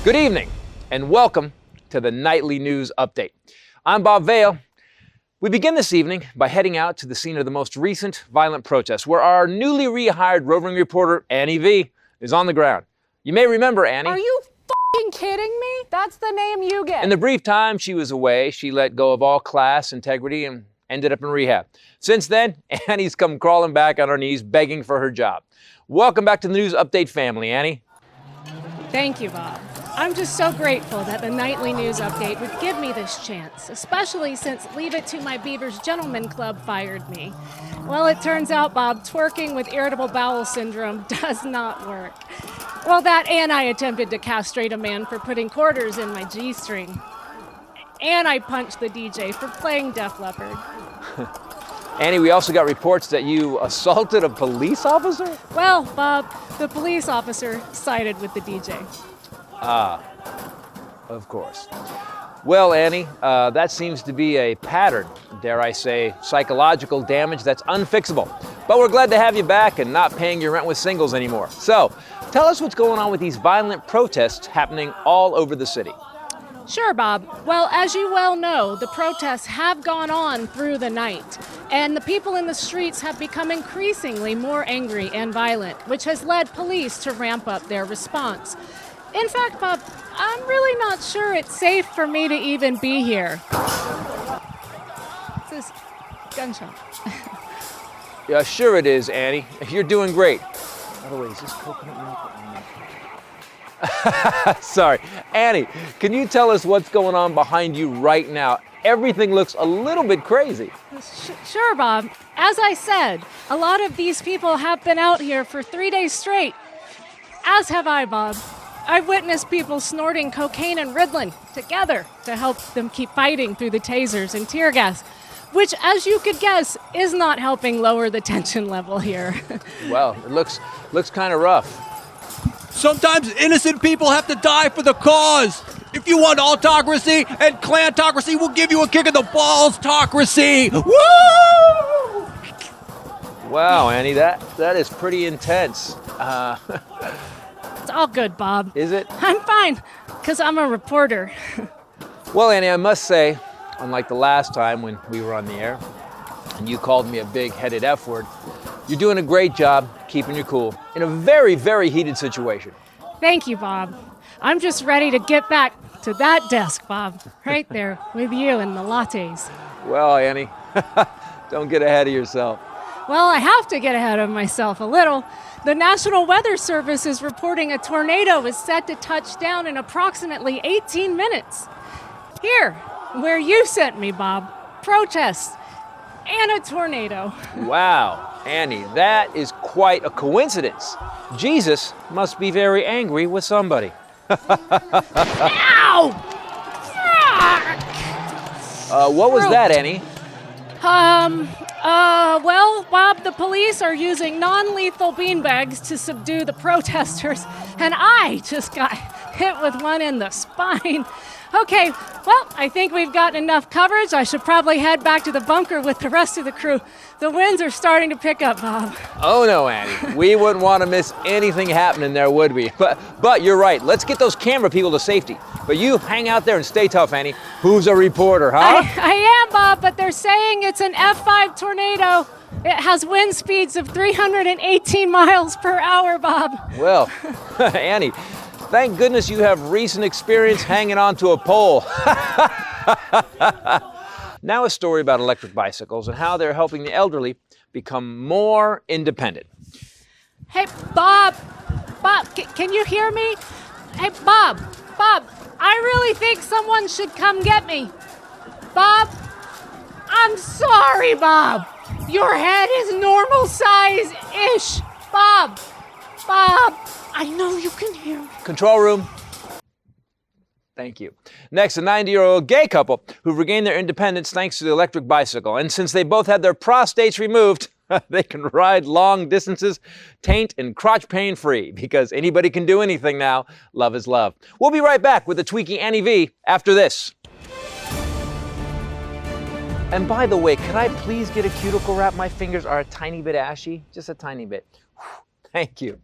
Good evening, and welcome to the Nightly News Update. I'm Bob Vale. We begin this evening by heading out to the scene of the most recent violent protest, where our newly rehired roving reporter, Annie V, is on the ground. You may remember Annie. Are you f***ing kidding me? That's the name you get. In the brief time she was away, she let go of all class, integrity, and ended up in rehab. Since then, Annie's come crawling back on her knees, begging for her job. Welcome back to the News Update family, Annie. Thank you, Bob. I'm just so grateful that the Nightly News Update would give me this chance, especially since Leave It to My Beavers Gentlemen Club fired me. Well, it turns out, Bob, twerking with irritable bowel syndrome does not work. Well, that and I attempted to castrate a man for putting quarters in my G-string. And I punched the DJ for playing Def Leppard. Annie, we also got reports that you assaulted a police officer? Well, Bob, the police officer sided with the DJ. Ah, of course. Well, Annie, that seems to be a pattern, dare I say, psychological damage that's unfixable. But we're glad to have you back and not paying your rent with singles anymore. So, tell us what's going on with these violent protests happening all over the city. Sure, Bob. Well, as you well know, the protests have gone on through the night, and the people in the streets have become increasingly more angry and violent, which has led police to ramp up their response. In fact, Bob, I'm really not sure it's safe for me to even be here. It's this gunshot. Yeah, sure it is, Annie. You're doing great. By the way, is this coconut milk? Sorry. Annie, can you tell us what's going on behind you right now? Everything looks a little bit crazy. Sure, Bob. As I said, a lot of these people have been out here for 3 days straight. As have I, Bob. I've witnessed people snorting cocaine and Ritalin together to help them keep fighting through the tasers and tear gas, which, as you could guess, is not helping lower the tension level here. Well, it looks kind of rough. Sometimes innocent people have to die for the cause. If you want autocracy and clantocracy, we'll give you a kick in the balls-tocracy. Woo! Wow, Annie, that is pretty intense. It's all good, Bob. Is it? I'm fine, because I'm a reporter. Well, Annie, I must say, unlike the last time when we were on the air and you called me a big-headed F-word, you're doing a great job keeping your cool in a very, very heated situation. Thank you, Bob. I'm just ready to get back to that desk, Bob, right there with you and the lattes. Well, Annie, don't get ahead of yourself. Well, I have to get ahead of myself a little. The National Weather Service is reporting a tornado is set to touch down in approximately 18 minutes. Here, where you sent me, Bob. Protests and a tornado. Wow, Annie, that is quite a coincidence. Jesus must be very angry with somebody. Ow! What was that, Annie? Well, Bob, the police are using non-lethal beanbags to subdue the protesters, and I just got hit with one in the spine. Okay, well, I think we've gotten enough coverage. I should probably head back to the bunker with the rest of the crew. The winds are starting to pick up, Bob. Oh no, Annie. We wouldn't want to miss anything happening there, would we? But you're right. Let's get those camera people to safety. But you hang out there and stay tough, Annie. Who's a reporter, huh? I am, Bob, but they're saying it's an F5 tornado. It has wind speeds of 318 miles per hour, Bob. Well, Annie, thank goodness you have recent experience hanging onto a pole. Now a story about electric bicycles and how they're helping the elderly become more independent. Hey, Bob, can you hear me? Hey, Bob, I really think someone should come get me. Bob, I'm sorry, Bob. Your head is normal size-ish. Bob, I know you can hear me. Control room. Thank you. Next, a 90-year-old gay couple who regained their independence thanks to the electric bicycle. And since they both had their prostates removed, they can ride long distances, taint and crotch pain free, because anybody can do anything now. Love is love. We'll be right back with the tweaky Annie V after this. And by the way, could I please get a cuticle wrap? My fingers are a tiny bit ashy, just a tiny bit. Thank you.